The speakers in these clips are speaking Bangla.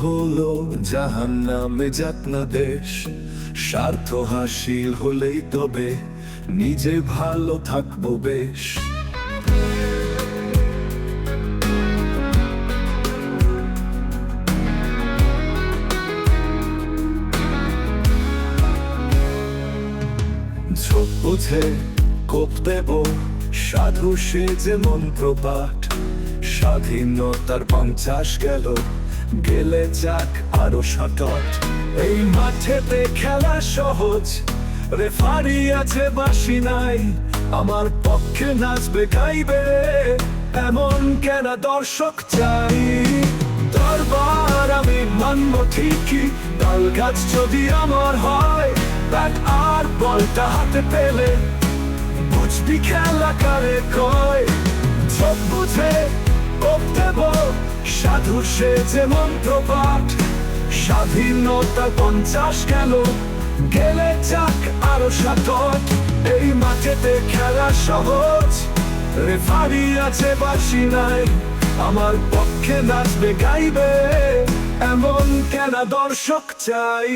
হলো জাহান্নামে যাক না দেশ, স্বার্থ হাসিল হলেই তবে নিজে ভালো থাকবো বেশ। ঝোঁক বুঝে কোপ দেব, সাধু সেজে মন্ত্রপাঠ, স্বাধীনতার 50 গেল, গেলে যাক আরো 60। এই মাঠেতে খেলা সহজ, রেফারি আছে বাঁশি নাই, আমার পক্ষে নাচবে গাইবে, এমন কেন দর্শক চাই। দরবার আমি মানব ঠিকই, তাল গাছ যদি আমার হয়, ব্যাট আর বলটা হাতে পেলে বুঝবি খেলা কারে কয়। সব বুঝে কোপ দেব, সাধু সেজে মন্ত্রপাঠ, স্বাধীনতা 50 গেল, গেলে যাক আরো 60। এই মাঠেতে খেলা সহজ, রেফারি আছে বাঁশি নাই, আমার পক্ষে নাচবে গাইবে, এমন কেন দর্শক চাই।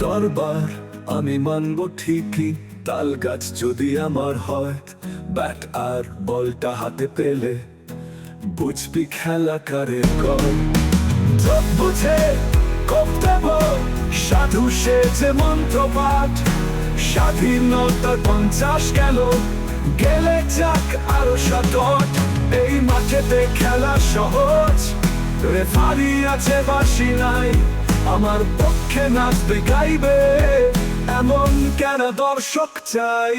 দরবার আমি মানব ঠিকই, তাল গাছ যদি আমার হয়, ব্যাট আর বলটা হাতে পেলে বুঝবি খেলা কারে কয়। সব বুঝে কোপ দেব, সাধু সেজে মন্ত্রপাঠ, স্বাধীনতা 50 গেল, গেলে যাক আরো 60। এই মাঠেতে খেলা সহজ, রেফারি আছে বাঁশি নাই, আমার পক্ষে নাচবে গাইবে, এমন কেন দর্শক চাই।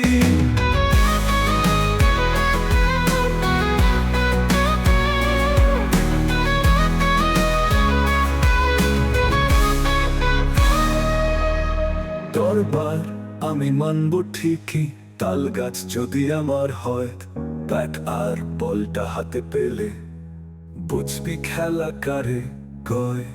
দরবার আমি মানব ঠিকই, তাল গাছ যদি আমার হয়, ব্যাট আর বলটা হাতে পেলে বুঝবি খেলা কারে কয়।